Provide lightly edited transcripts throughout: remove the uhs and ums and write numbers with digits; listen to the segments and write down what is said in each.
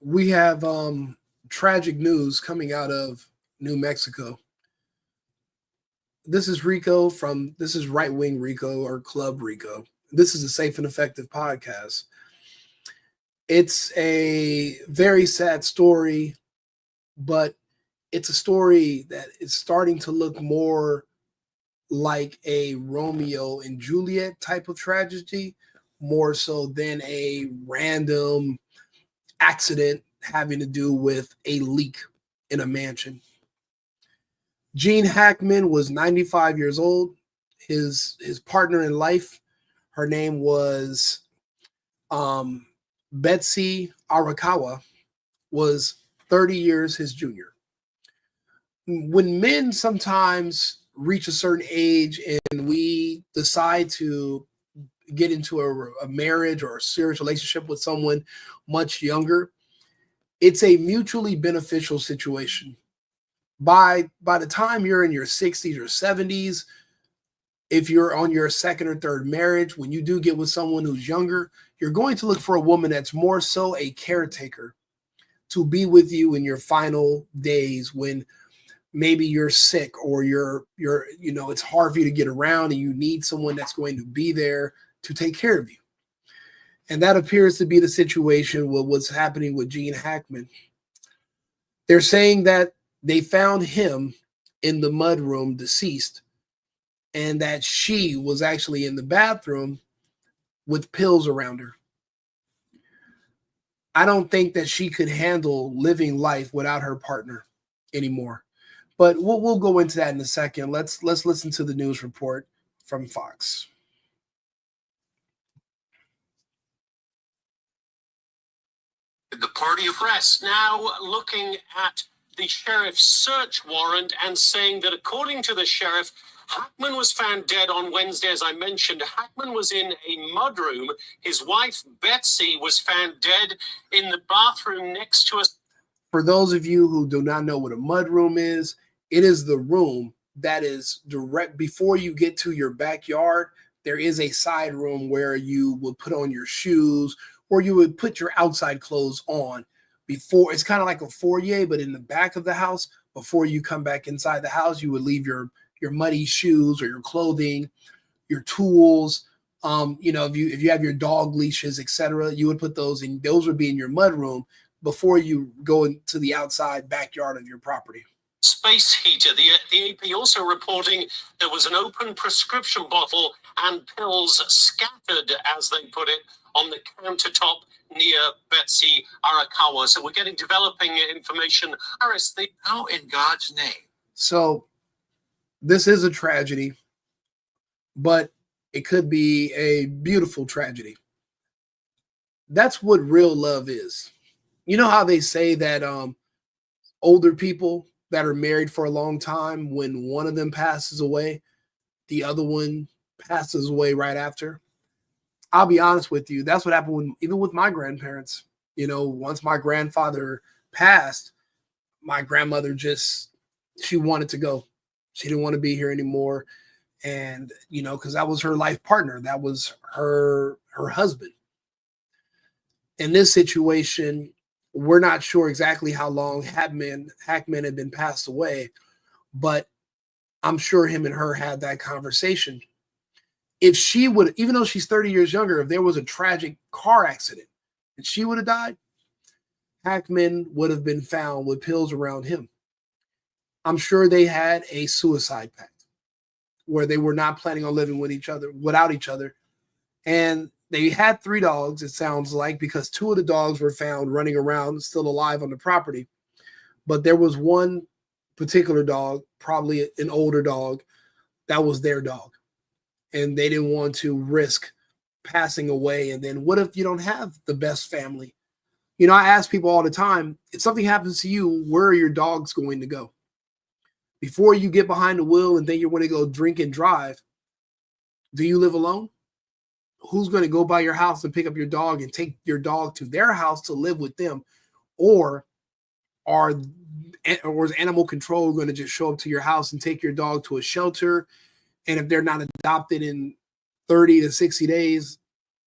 We have tragic news coming out of New Mexico. This is Right Wing Rico or Club Rico. This is a Safe and Effective podcast. It's a very sad story, but it's a story that is starting to look more like a Romeo and Juliet type of tragedy, more so than a random accident having to do with a leak in a mansion. Gene Hackman was 95 years old. His partner in life, her name was um, Betsy Arakawa, was 30 years his junior. When men sometimes reach a certain age and we decide to get into a marriage or a serious relationship with someone much younger, it's a mutually beneficial situation. By the time you're in your 60s or 70s, if you're on your second or third marriage, when you do get with someone who's younger, you're going to look for a woman that's more so a caretaker to be with you in your final days when maybe you're sick or it's hard for you to get around and you need someone that's going to be there to take care of you. And that appears to be the situation with what's happening with Gene Hackman. They're saying that they found him in the mudroom deceased and that she was actually in the bathroom with pills around her. I don't think that she could handle living life without her partner anymore. But we'll go into that in a second. Let's listen to the news report from Fox. The party of press now looking at the sheriff's search warrant and saying that according to the sheriff, Hackman was found dead on Wednesday. As I mentioned, Hackman was in a mudroom. His wife, Betsy, was found dead in the bathroom next to us. For those of you who do not know what a mudroom is, it is the room that is direct before you get to your backyard. There is a side room where you would put on your shoes or you would put your outside clothes on before. It's kind of like a foyer, but in the back of the house, before you come back inside the house, you would leave your muddy shoes or your clothing, your tools. If you have your dog leashes, etc., you would put those in. Those would be in your mud room before you go into the outside backyard of your property. Space heater. The AP also reporting there was an open prescription bottle and pills scattered, as they put it, on the countertop near Betsy Arakawa. So we're getting developing information. How in God's name? So this is a tragedy, but it could be a beautiful tragedy. That's what real love is. You know how they say that older people that are married for a long time, when one of them passes away, the other one passes away right after. I'll be honest with you. That's what happened even with my grandparents. Once my grandfather passed, my grandmother she wanted to go. She didn't want to be here anymore. And, because that was her life partner. That was her husband. In this situation, we're not sure exactly how long Hackman had been passed away, but I'm sure him and her had that conversation. If she would, even though she's 30 years younger, if there was a tragic car accident and she would have died, Hackman would have been found with pills around him. I'm sure they had a suicide pact where they were not planning on living without each other. And they had 3 dogs, it sounds like, because 2 of the dogs were found running around still alive on the property. But there was one particular dog, probably an older dog, that was their dog. And they didn't want to risk passing away. And then what if you don't have the best family? I ask people all the time, if something happens to you, where are your dogs going to go? Before you get behind the wheel and then you're going to go drink and drive, do you live alone? Who's going to go by your house and pick up your dog and take your dog to their house to live with them? Or is animal control going to just show up to your house and take your dog to a shelter? And if they're not adopted in 30 to 60 days,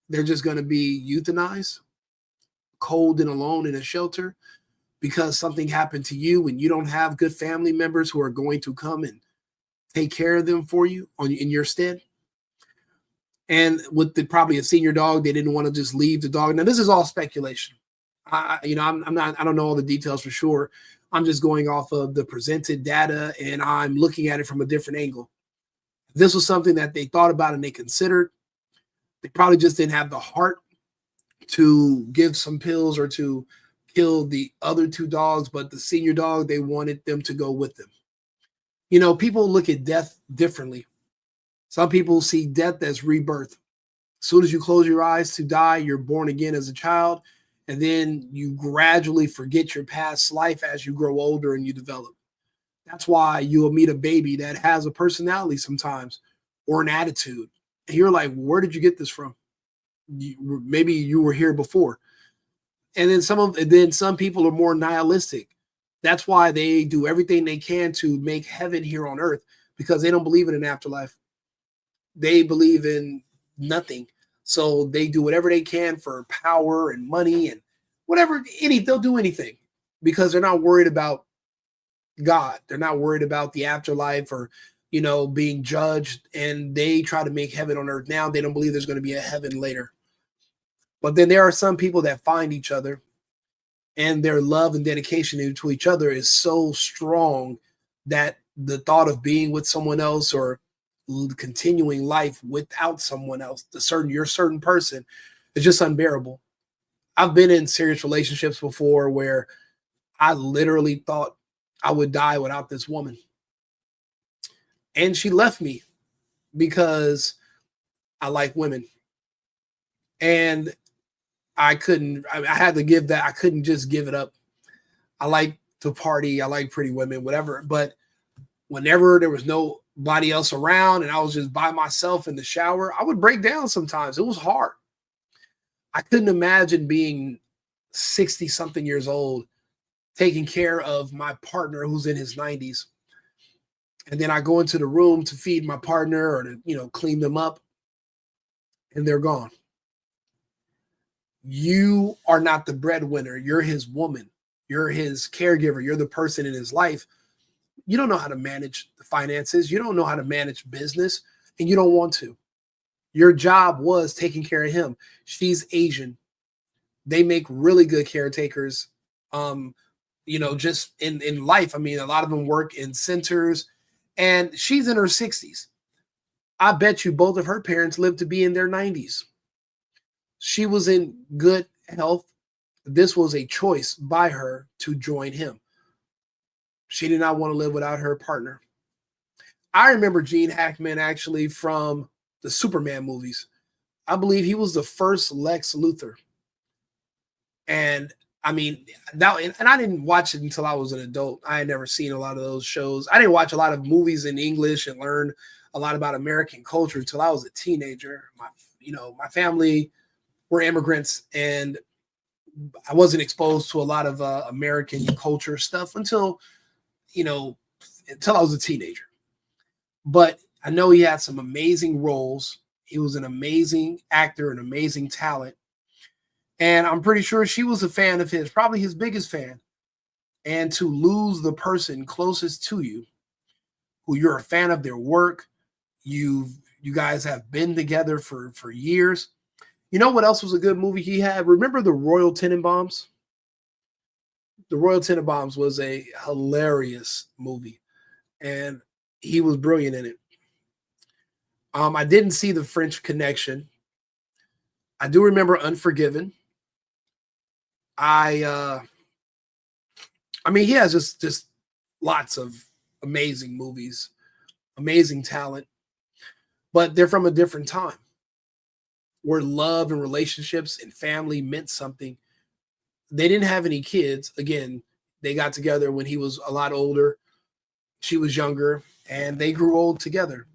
they're just going to be euthanized? cold and alone in a shelter because something happened to you and you don't have good family members who are going to come and take care of them for you in your stead. And with probably a senior dog, they didn't want to just leave the dog. Now, this is all speculation. I don't know all the details for sure. I'm just going off of the presented data and I'm looking at it from a different angle. This was something that they thought about and they considered. They probably just didn't have the heart to give some pills or to kill the other two dogs, but the senior dog, they wanted them to go with them. People look at death differently. Some people see death as rebirth. As soon as you close your eyes to die, you're born again as a child, and then you gradually forget your past life as you grow older and you develop. That's why you'll meet a baby that has a personality sometimes or an attitude. And you're like, where did you get this from? Maybe you were here before. And then some people are more nihilistic. That's why they do everything they can to make heaven here on earth, because they don't believe in an afterlife. They believe in nothing. So they do whatever they can for power and money and whatever. They'll do anything because they're not worried about God. They're not worried about the afterlife or, being judged. And they try to make heaven on earth now. They don't believe there's going to be a heaven later. But then there are some people that find each other and their love and dedication to each other is so strong that the thought of being with someone else or continuing life without someone else, your certain person, is just unbearable. I've been in serious relationships before where I literally thought I would die without this woman. And she left me because I like women. And I had to give that. I couldn't just give it up. I like to party. I like pretty women, whatever. But whenever there was nobody else around and I was just by myself in the shower, I would break down sometimes. It was hard. I couldn't imagine being 60 something years old, taking care of my partner who's in his 90s. And then I go into the room to feed my partner or to, clean them up, and they're gone. You are not the breadwinner. You're his woman. You're his caregiver. You're the person in his life. You don't know how to manage the finances. You don't know how to manage business, and you don't want to. Your job was taking care of him. She's Asian. They make really good caretakers, just in life. I mean, a lot of them work in centers, and she's in her 60s. I bet you both of her parents lived to be in their 90s. She was in good health. This was a choice by her to join him. She did not want to live without her partner. I remember Gene Hackman actually from the Superman movies. I believe he was the first Lex Luthor. And I mean, and I didn't watch it until I was an adult. I had never seen a lot of those shows. I didn't watch a lot of movies in English and learn a lot about American culture until I was a teenager. My family were immigrants, and I wasn't exposed to a lot of American culture stuff until I was a teenager. But I know he had some amazing roles. He was an amazing actor, an amazing talent. And I'm pretty sure she was a fan of his, probably his biggest fan. And to lose the person closest to you, who you're a fan of their work, you guys have been together for years. You know what else was a good movie he had? Remember the Royal Tenenbaums? The Royal Tenenbaums was a hilarious movie, and he was brilliant in it. I didn't see The French Connection. I do remember Unforgiven. I mean, he has just lots of amazing movies, amazing talent, but they're from a different time where love and relationships and family meant something. They didn't have any kids. Again, they got together when he was a lot older. She was younger, and they grew old together.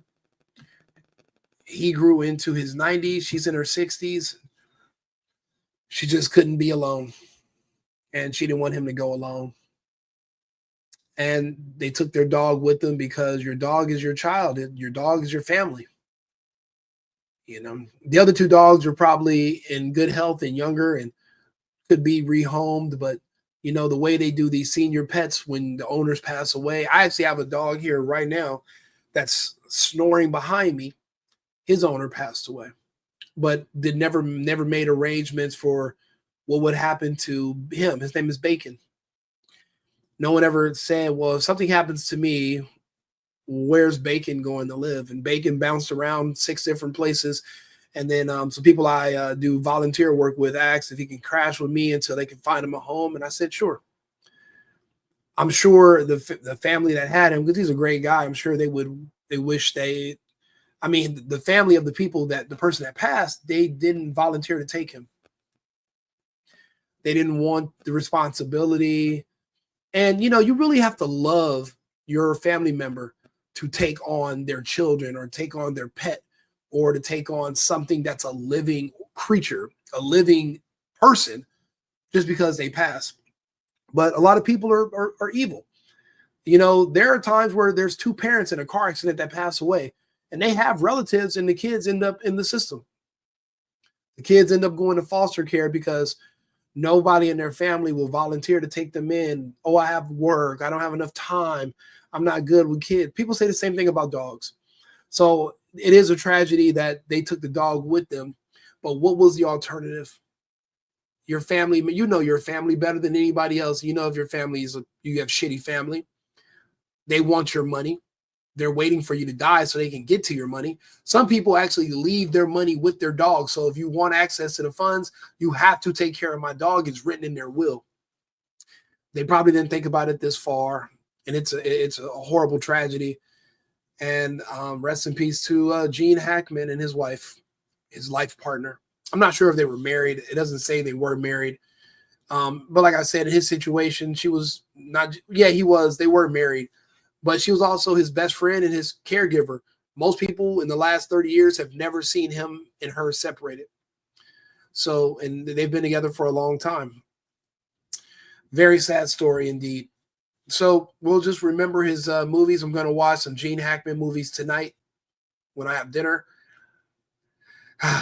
He grew into his 90s. She's in her 60s. She just couldn't be alone, and she didn't want him to go alone. And they took their dog with them because your dog is your child. Your dog is your family. The other two dogs were probably in good health and younger and could be rehomed, but you know, the way they do these senior pets when the owners pass away. I actually have a dog here right now that's snoring behind me. His owner passed away, but they never made arrangements for what would happen to him. His name is Bacon. No one ever said, well, if something happens to me, where's Bacon going to live? And Bacon bounced around 6 different places. And then some people I do volunteer work with asked if he can crash with me until they can find him a home. And I said, sure. I'm sure the family that had him, because he's a great guy, I'm sure they wish the family of the person that passed, they didn't volunteer to take him. They didn't want the responsibility. And, you know, you really have to love your family member to take on their children or take on their pet or to take on something that's a living creature, a living person, just because they pass. But a lot of people are evil. You know, there are times where there's 2 parents in a car accident that pass away, and they have relatives, and the kids end up in the system. The kids end up going to foster care because nobody in their family will volunteer to take them in. Oh, I have work. I don't have enough time. I'm not good with kids. People say the same thing about dogs. So it is a tragedy that they took the dog with them. But what was the alternative? Your family, you know your family better than anybody else. You know if your family you have shitty family. They want your money. They're waiting for you to die so they can get to your money. Some people actually leave their money with their dog. So if you want access to the funds, you have to take care of my dog. It's written in their will. They probably didn't think about it this far, and it's a horrible tragedy. And rest in peace to Gene Hackman and his wife, his life partner. I'm not sure if they were married. It doesn't say they were married. But like I said, in his situation, she was not. Yeah, he was. They were married. But she was also his best friend and his caregiver. Most people in the last 30 years have never seen him and her separated. So, and they've been together for a long time. Very sad story indeed. So we'll just remember his movies. I'm going to watch some Gene Hackman movies tonight when I have dinner.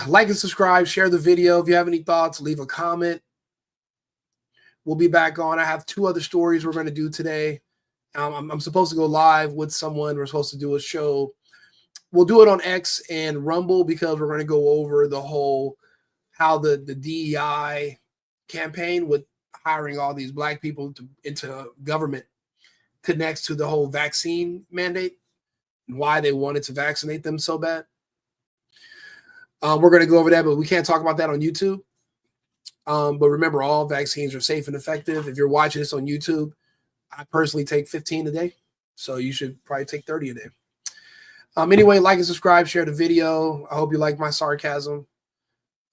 Like and subscribe, share the video. If you have any thoughts, leave a comment. We'll be back on. I have 2 other stories we're going to do today. I'm supposed to go live with someone. We're supposed to do a show. We'll do it on X and Rumble because we're going to go over the whole how the DEI campaign with hiring all these black people into government connects to the whole vaccine mandate and why they wanted to vaccinate them so bad. We're going to go over that, but we can't talk about that on YouTube. But remember, all vaccines are safe and effective. If you're watching this on YouTube, I personally take 15 a day, so you should probably take 30 a day. Anyway, like and subscribe, share the video. I hope you like my sarcasm,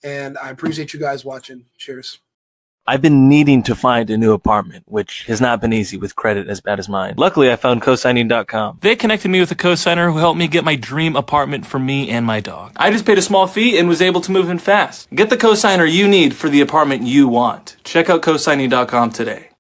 and I appreciate you guys watching. Cheers. I've been needing to find a new apartment, which has not been easy with credit as bad as mine. Luckily, I found cosigning.com. They connected me with a cosigner who helped me get my dream apartment for me and my dog. I just paid a small fee and was able to move in fast. Get the cosigner you need for the apartment you want. Check out cosigning.com today.